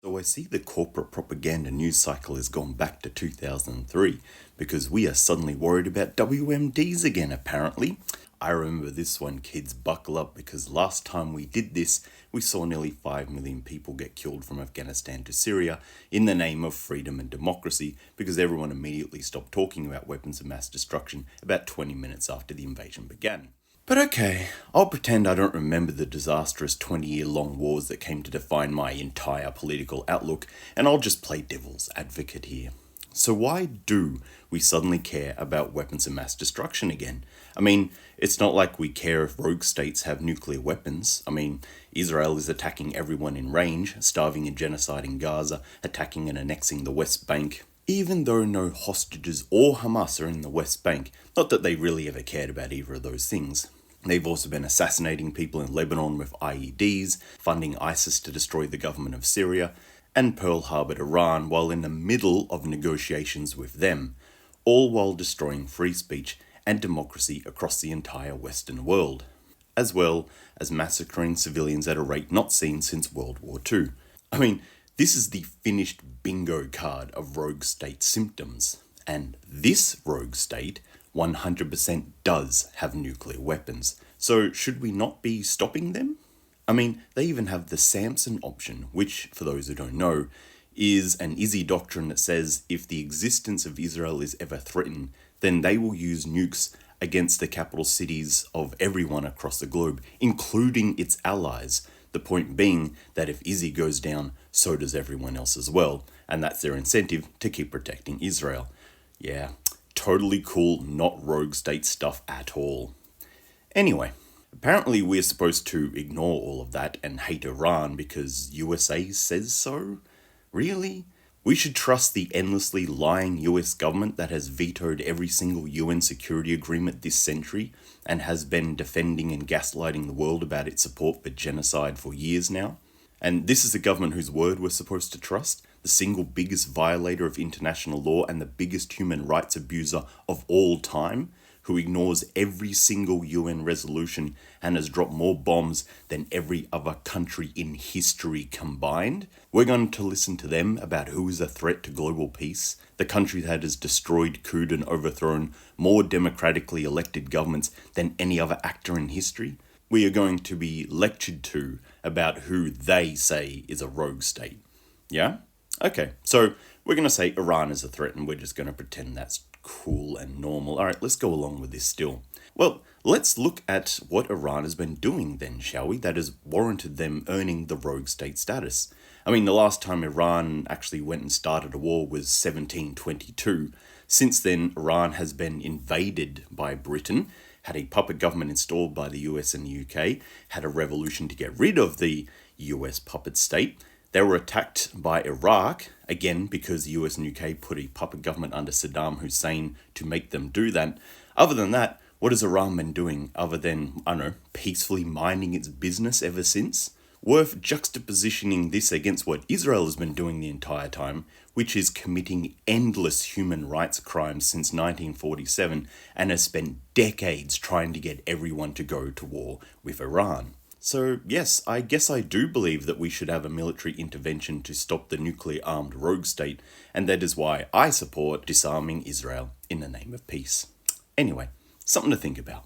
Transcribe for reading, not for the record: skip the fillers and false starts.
So I see the corporate propaganda news cycle has gone back to 2003 because we are suddenly worried about WMDs again, apparently. I remember this one, kids, buckle up, because last time we did this, we saw nearly 5 million people get killed from Afghanistan to Syria in the name of freedom and democracy because everyone immediately stopped talking about weapons of mass destruction about 20 minutes after the invasion began. But okay, I'll pretend I don't remember the disastrous 20-year-long wars that came to define my entire political outlook, and I'll just play devil's advocate here. So why do we suddenly care about weapons of mass destruction again? I mean, it's not like we care if rogue states have nuclear weapons. I mean, Israel is attacking everyone in range, starving and genociding Gaza, attacking and annexing the West Bank. Even though no hostages or Hamas are in the West Bank, not that they really ever cared about either of those things. They've also been assassinating people in Lebanon with IEDs, funding ISIS to destroy the government of Syria, and Pearl Harbored Iran while in the middle of negotiations with them, all while destroying free speech and democracy across the entire Western world, as well as massacring civilians at a rate not seen since World War II. I mean, this is the finished bingo card of rogue state symptoms, and this rogue state 100% does have nuclear weapons. So should we not be stopping them? I mean, they even have the Samson option, which, for those who don't know, is an Izzy doctrine that says if the existence of Israel is ever threatened, then they will use nukes against the capital cities of everyone across the globe, including its allies. The point being that if Izzy goes down, so does everyone else as well, and that's their incentive to keep protecting Israel. Yeah, totally cool, not rogue state stuff at all. Anyway, apparently we're supposed to ignore all of that and hate Iran because USA says so? Really? We should trust the endlessly lying US government that has vetoed every single UN security agreement this century and has been defending and gaslighting the world about its support for genocide for years now? And this is the government whose word we're supposed to trust? The single biggest violator of international law and the biggest human rights abuser of all time? Who ignores every single UN resolution and has dropped more bombs than every other country in history combined? We're going to listen to them about who is a threat to global peace, the country that has destroyed, couped and overthrown more democratically elected governments than any other actor in history? We are going to be lectured to about who they say is a rogue state. Yeah? Okay, so we're going to say Iran is a threat and we're just going to pretend that's cool and normal. All right, let's go along with this still. Well, let's look at what Iran has been doing then, shall we? That has warranted them earning the rogue state status. I mean, the last time Iran actually went and started a war was 1722. Since then, Iran has been invaded by Britain, had a puppet government installed by the US and the UK, had a revolution to get rid of the US puppet state. They were attacked by Iraq, again because the US and UK put a puppet government under Saddam Hussein to make them do that. Other than that, what has Iran been doing other than, peacefully minding its business ever since? Worth juxtapositioning this against what Israel has been doing the entire time, which is committing endless human rights crimes since 1947 and has spent decades trying to get everyone to go to war with Iran. So yes, I guess I do believe that we should have a military intervention to stop the nuclear-armed rogue state, and that is why I support disarming Israel in the name of peace. Anyway, something to think about.